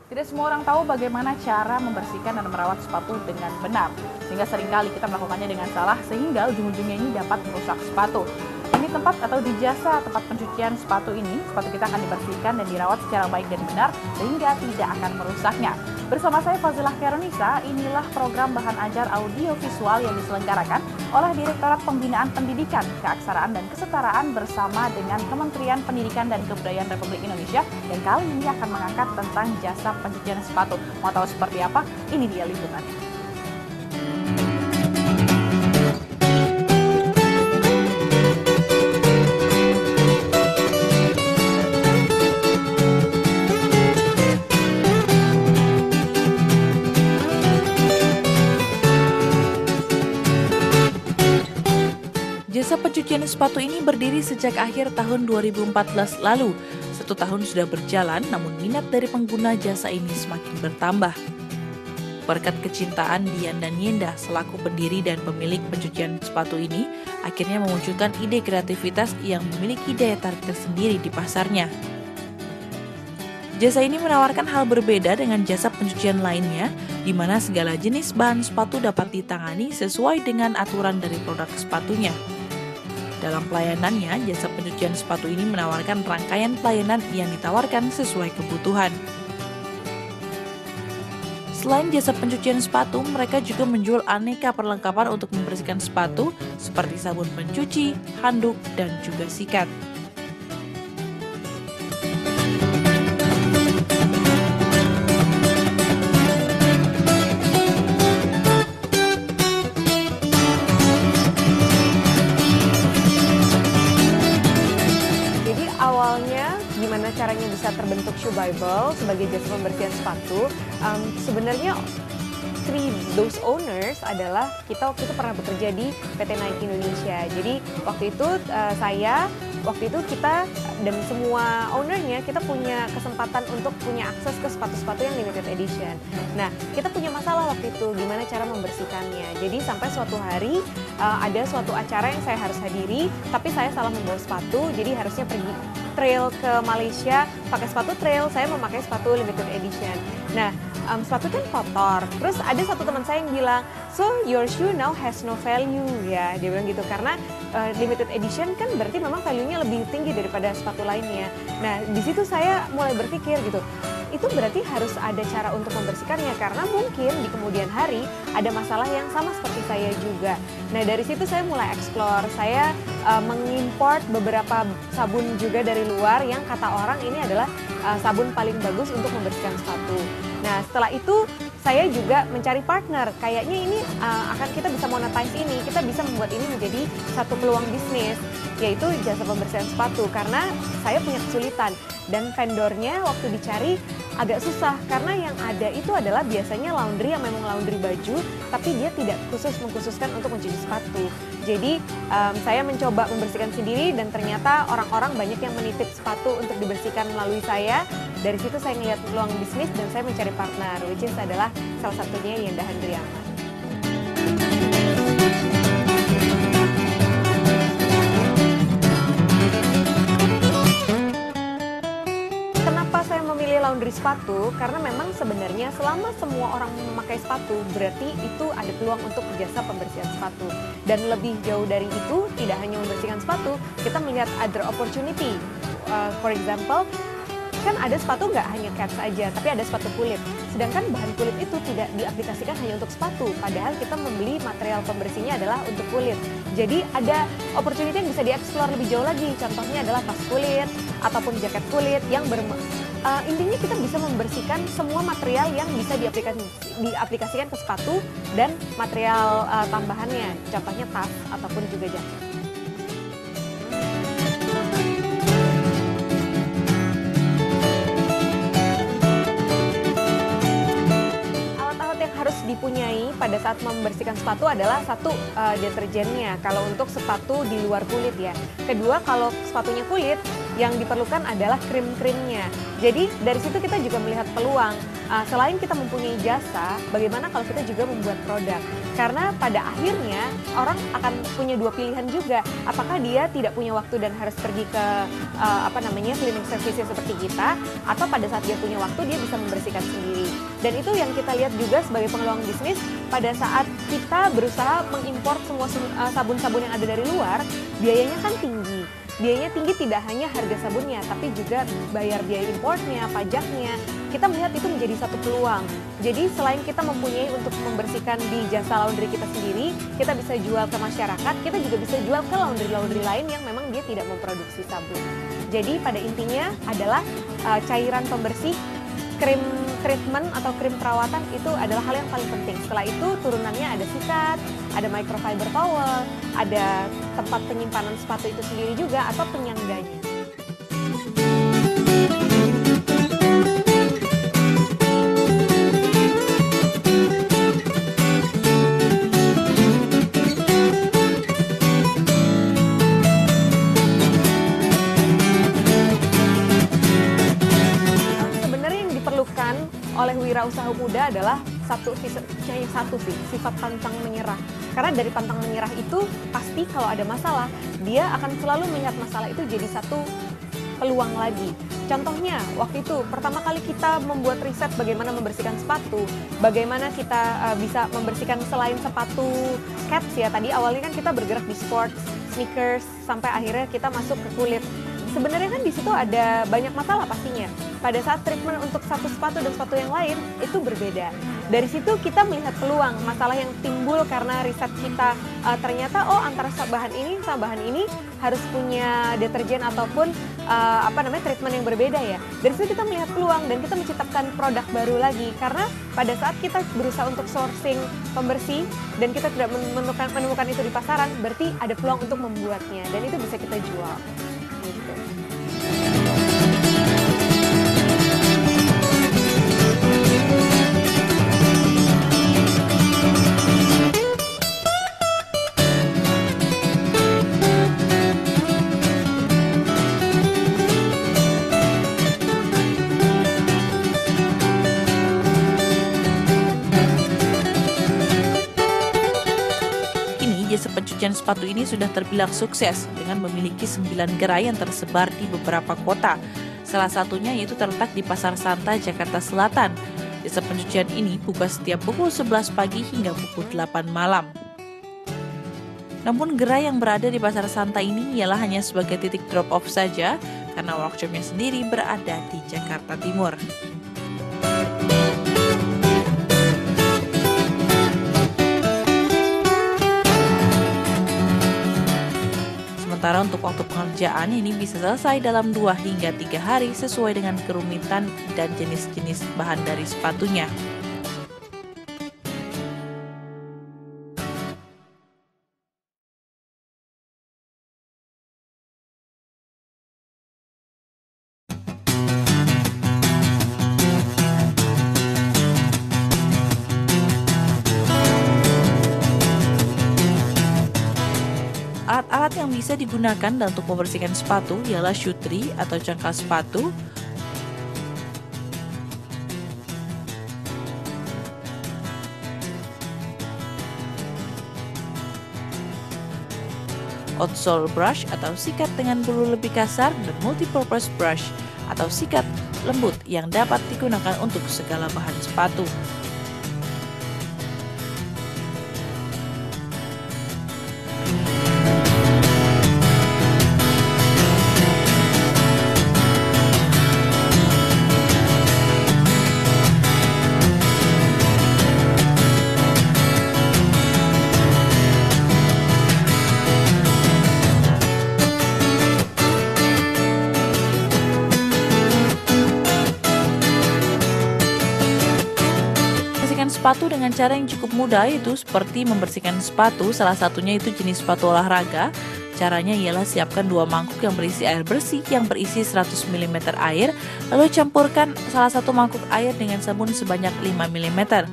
Tidak semua orang tahu bagaimana cara membersihkan dan merawat sepatu dengan benar. Sehingga seringkali kita melakukannya dengan salah sehingga ujung-ujungnya ini dapat merusak sepatu. Di tempat atau di jasa tempat pencucian sepatu ini, sepatu kita akan dibersihkan dan dirawat secara baik dan benar sehingga tidak akan merusaknya. Bersama saya Fazilah Keronisa, inilah program bahan ajar audio visual yang diselenggarakan oleh Direktorat Pembinaan Pendidikan, Keaksaraan dan Kesetaraan bersama dengan Kementerian Pendidikan dan Kebudayaan Republik Indonesia, dan kali ini akan mengangkat tentang jasa pencucian sepatu. Mau tahu seperti apa? Ini dia liputannya. Jasa pencucian sepatu ini berdiri sejak akhir tahun 2014 lalu. 1 tahun sudah berjalan, namun minat dari pengguna jasa ini semakin bertambah. Berkat kecintaan Dian dan Yenda selaku pendiri dan pemilik pencucian sepatu ini, akhirnya memunculkan ide kreativitas yang memiliki daya tarik tersendiri di pasarnya. Jasa ini menawarkan hal berbeda dengan jasa pencucian lainnya, di mana segala jenis bahan sepatu dapat ditangani sesuai dengan aturan dari produk sepatunya. Dalam pelayanannya, jasa pencucian sepatu ini menawarkan rangkaian pelayanan yang ditawarkan sesuai kebutuhan. Selain jasa pencucian sepatu, mereka juga menjual aneka perlengkapan untuk membersihkan sepatu seperti sabun pencuci, handuk, dan juga sikat. Awalnya gimana caranya bisa terbentuk Shoe Bible sebagai jasa pembersihan sepatu. Sebenarnya those owners adalah kita waktu itu pernah bekerja di PT Nike Indonesia. Jadi waktu itu kita dan semua ownernya kita punya kesempatan untuk punya akses ke sepatu-sepatu yang limited edition. Nah, kita punya masalah waktu itu gimana cara membersihkannya. Jadi sampai suatu hari ada suatu acara yang saya harus hadiri, tapi saya salah membawa sepatu, jadi harusnya pergi trail ke Malaysia pakai sepatu trail, saya memakai sepatu limited edition. Nah, sepatu kan kotor. Terus ada satu teman saya yang bilang, so your shoe now has no value, ya dia bilang gitu, karena limited edition kan berarti memang value-nya lebih tinggi daripada sepatu lainnya. Nah, di situ saya mulai berpikir gitu, itu berarti harus ada cara untuk membersihkannya, karena mungkin di kemudian hari ada masalah yang sama seperti saya juga. Nah, dari situ saya mulai explore, saya mengimport beberapa sabun juga dari luar yang kata orang ini adalah sabun paling bagus untuk membersihkan sepatu. Nah, setelah itu saya juga mencari partner, kayaknya ini akan kita bisa monetize ini, kita bisa membuat ini menjadi satu peluang bisnis, yaitu jasa pembersihan sepatu, karena saya punya kesulitan dan vendornya waktu dicari agak susah, karena yang ada itu adalah biasanya laundry yang memang laundry baju, tapi dia tidak mengkhususkan untuk mencuci sepatu. Jadi saya mencoba membersihkan sendiri dan ternyata orang-orang banyak yang menitip sepatu untuk dibersihkan melalui saya. Dari situ saya melihat peluang bisnis dan saya mencari partner, which is adalah salah satunya Yenda Handriama. Kenapa saya memilih laundry sepatu? Karena memang sebenarnya selama semua orang memakai sepatu, berarti itu ada peluang untuk jasa pembersihan sepatu. Dan lebih jauh dari itu, tidak hanya membersihkan sepatu, kita melihat other opportunity. For example, kan ada sepatu nggak hanya cats aja, tapi ada sepatu kulit. Sedangkan bahan kulit itu tidak diaplikasikan hanya untuk sepatu, padahal kita membeli material pembersihnya adalah untuk kulit. Jadi ada opportunity yang bisa dieksplor lebih jauh lagi. Contohnya adalah tas kulit ataupun jaket kulit yang intinya kita bisa membersihkan semua material yang bisa diaplikasikan ke sepatu dan material tambahannya. Contohnya tas ataupun juga jaket. Dipunyai pada saat membersihkan sepatu adalah satu, deterjennya kalau untuk sepatu di luar kulit ya. Kedua, kalau sepatunya kulit, yang diperlukan adalah krim-krimnya. Jadi dari situ kita juga melihat peluang. Selain kita mempunyai jasa, bagaimana kalau kita juga membuat produk. Karena pada akhirnya orang akan punya dua pilihan juga. Apakah dia tidak punya waktu dan harus pergi ke cleaning service seperti kita, atau pada saat dia punya waktu dia bisa membersihkan sendiri. Dan itu yang kita lihat juga sebagai peluang bisnis pada saat kita berusaha mengimpor semua sabun-sabun yang ada dari luar, biayanya kan tinggi. Biayanya tinggi tidak hanya harga sabunnya, tapi juga bayar biaya importnya, pajaknya. Kita melihat itu menjadi satu peluang. Jadi selain kita mempunyai untuk membersihkan di jasa laundry kita sendiri, kita bisa jual ke masyarakat, kita juga bisa jual ke laundry-laundry lain yang memang dia tidak memproduksi sabun. Jadi pada intinya adalah cairan pembersih, krim treatment atau krim perawatan itu adalah hal yang paling penting. Setelah itu turunannya ada sikat, ada microfiber towel, ada tempat penyimpanan sepatu itu sendiri juga atau penyangganya. Oleh wirausaha muda adalah sifat pantang menyerah. Karena dari pantang menyerah itu pasti kalau ada masalah, dia akan selalu melihat masalah itu jadi satu peluang lagi. Contohnya, waktu itu pertama kali kita membuat riset bagaimana membersihkan sepatu, bagaimana kita bisa membersihkan selain sepatu cats ya. Tadi awalnya kan kita bergerak di sports, sneakers, sampai akhirnya kita masuk ke kulit. Sebenarnya kan di situ ada banyak masalah pastinya. Pada saat treatment untuk satu sepatu dan sepatu yang lain itu berbeda. Dari situ kita melihat peluang masalah yang timbul karena riset kita ternyata antara bahan ini sama bahan ini harus punya deterjen ataupun treatment yang berbeda ya. Dari situ kita melihat peluang dan kita menciptakan produk baru lagi karena pada saat kita berusaha untuk sourcing pembersih dan kita tidak menemukan itu di pasaran, berarti ada peluang untuk membuatnya dan itu bisa kita jual. Gitu. Jasa pencucian sepatu ini sudah terbilang sukses dengan memiliki 9 gerai yang tersebar di beberapa kota. Salah satunya yaitu terletak di Pasar Santa, Jakarta Selatan. Jasa pencucian ini buka setiap pukul 11 pagi hingga pukul 8 malam. Namun gerai yang berada di Pasar Santa ini ialah hanya sebagai titik drop off saja karena workshopnya sendiri berada di Jakarta Timur. Sementara untuk waktu pengerjaan ini bisa selesai dalam 2 hingga 3 hari sesuai dengan kerumitan dan jenis-jenis bahan dari sepatunya. Alat-alat yang bisa digunakan untuk membersihkan sepatu ialah shoe tree atau cangkal sepatu, outsole brush atau sikat dengan bulu lebih kasar, dan multipurpose brush atau sikat lembut yang dapat digunakan untuk segala bahan sepatu. Sepatu dengan cara yang cukup mudah yaitu seperti membersihkan sepatu, salah satunya itu jenis sepatu olahraga. Caranya ialah siapkan 2 mangkuk yang berisi air bersih yang berisi 100 ml air, lalu campurkan salah satu mangkuk air dengan sabun sebanyak 5 ml.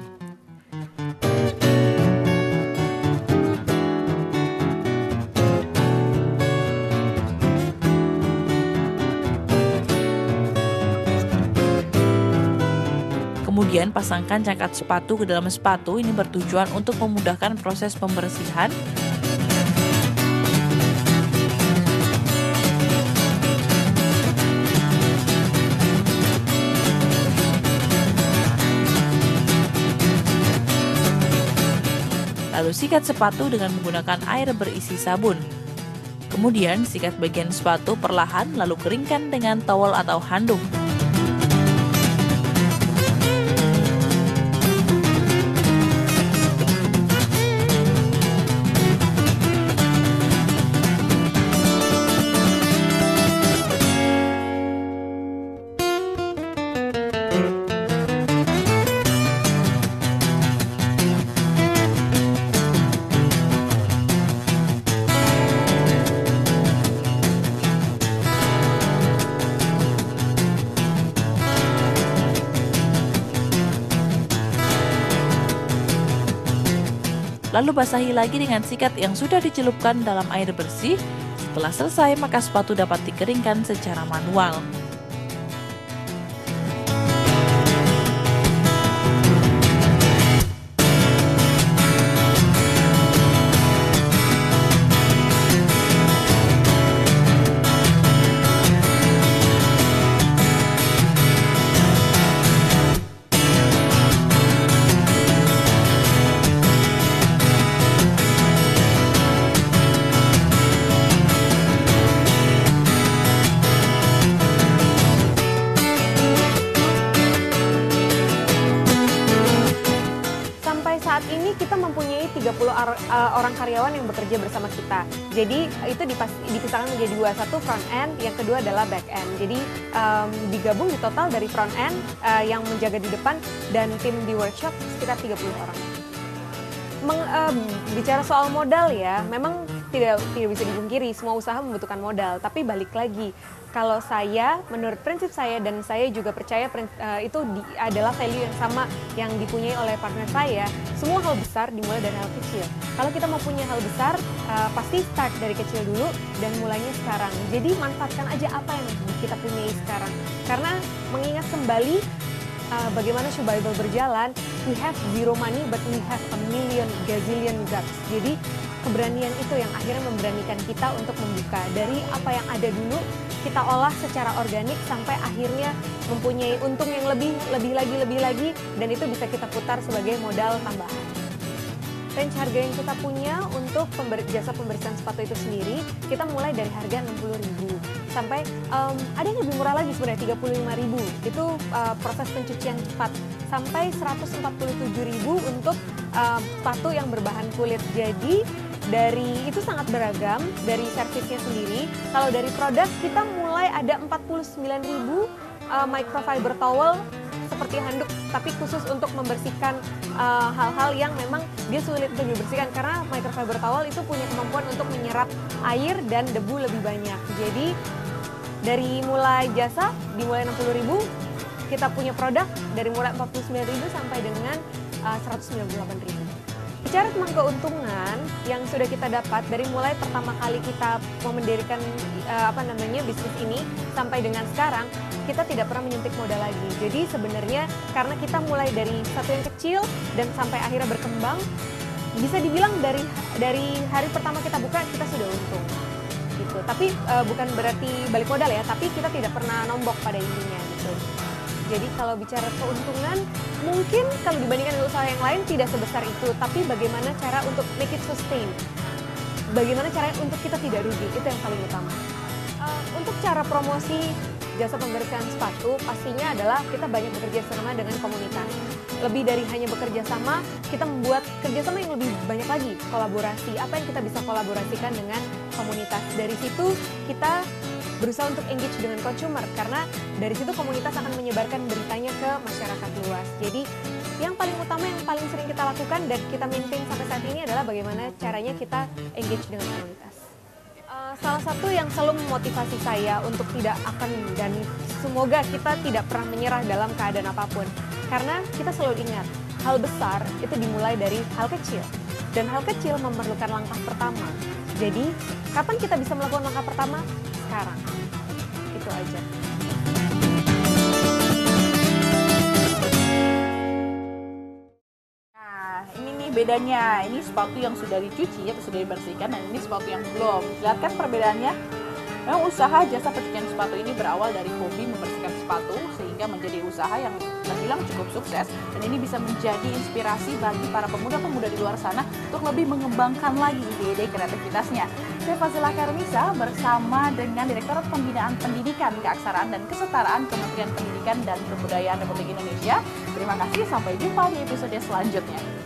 Kemudian pasangkan cangkat sepatu ke dalam sepatu. Ini bertujuan untuk memudahkan proses pembersihan. Lalu sikat sepatu dengan menggunakan air berisi sabun. Kemudian sikat bagian sepatu perlahan lalu keringkan dengan towel atau handuk. Lalu basahi lagi dengan sikat yang sudah dicelupkan dalam air bersih. Setelah selesai, maka sepatu dapat dikeringkan secara manual. Saat ini kita mempunyai 30 orang karyawan yang bekerja bersama kita. Jadi itu dipisahkan menjadi dua, satu front end, yang kedua adalah back end. Jadi digabung di total dari front end yang menjaga di depan dan tim di workshop sekitar 30 orang. Bicara soal modal ya, memang tidak bisa dipungkiri semua usaha membutuhkan modal. Tapi balik lagi, kalau saya, menurut prinsip saya dan saya juga percaya itu adalah value yang sama yang dipunyai oleh partner saya. Semua hal besar dimulai dari hal kecil. Kalau kita mau punya hal besar, pasti start dari kecil dulu dan mulainya sekarang. Jadi manfaatkan aja apa yang kita punyai sekarang. Karena mengingat kembali bagaimana Shoe Bible berjalan, we have zero money but we have a million gazillion guts. Jadi keberanian itu yang akhirnya memberanikan kita untuk membuka dari apa yang ada dulu, kita olah secara organik sampai akhirnya mempunyai untung yang lebih lagi, dan itu bisa kita putar sebagai modal tambahan. Range harga yang kita punya untuk jasa pembersihan sepatu itu sendiri, kita mulai dari harga 60.000 sampai ada yang lebih murah lagi sebenarnya 35.000. Itu proses pencucian cepat, sampai 147.000 untuk sepatu yang berbahan kulit. Jadi dari itu sangat beragam dari servisnya sendiri. Kalau dari produk kita mulai ada 49.000 microfiber towel seperti handuk, tapi khusus untuk membersihkan hal-hal yang memang dia sulit untuk dibersihkan karena microfiber towel itu punya kemampuan untuk menyerap air dan debu lebih banyak. Jadi dari mulai jasa dimulai 60.000, kita punya produk dari mulai 49.000 sampai dengan 198.000. Bicara tentang keuntungan yang sudah kita dapat dari mulai pertama kali kita mendirikan bisnis ini sampai dengan sekarang, kita tidak pernah menyuntik modal lagi. Jadi sebenarnya karena kita mulai dari satu yang kecil dan sampai akhirnya berkembang, bisa dibilang dari hari pertama kita buka kita sudah untung. Gitu. Tapi bukan berarti balik modal ya, tapi kita tidak pernah nombok pada intinya gitu. Jadi kalau bicara keuntungan, mungkin kalau dibandingkan dengan usaha yang lain tidak sebesar itu, tapi bagaimana cara untuk make it sustain. Bagaimana caranya untuk kita tidak rugi, itu yang paling utama. Untuk cara promosi jasa pembersihan sepatu, pastinya adalah kita banyak bekerja sama dengan komunitas. Lebih dari hanya bekerja sama, kita membuat kerjasama yang lebih banyak lagi, kolaborasi. Apa yang kita bisa kolaborasikan dengan komunitas. Dari situ kita berusaha untuk engage dengan consumer, karena dari situ komunitas akan menyebarkan beritanya ke masyarakat luas. Jadi yang paling utama, yang paling sering kita lakukan dan kita maintain sampai saat ini adalah bagaimana caranya kita engage dengan komunitas. Salah satu yang selalu memotivasi saya untuk tidak akan dan semoga kita tidak pernah menyerah dalam keadaan apapun. Karena kita selalu ingat, hal besar itu dimulai dari hal kecil. Dan hal kecil memerlukan langkah pertama. Jadi, kapan kita bisa melakukan langkah pertama? Sekarang. Itu aja. bedanya. Ini sepatu yang sudah dicuci atau sudah dibersihkan, dan ini sepatu yang belum. Lihat kan perbedaannya? Memang usaha jasa pencucian sepatu ini berawal dari hobi membersihkan sepatu sehingga menjadi usaha yang terbilang cukup sukses, dan ini bisa menjadi inspirasi bagi para pemuda-pemuda di luar sana untuk lebih mengembangkan lagi ide-ide kreativitasnya. Saya Fazila Karnisa bersama dengan Direktorat Pembinaan Pendidikan, Keaksaraan dan Kesetaraan Kementerian Pendidikan dan Kebudayaan Republik Indonesia. Terima kasih, sampai jumpa di episode selanjutnya.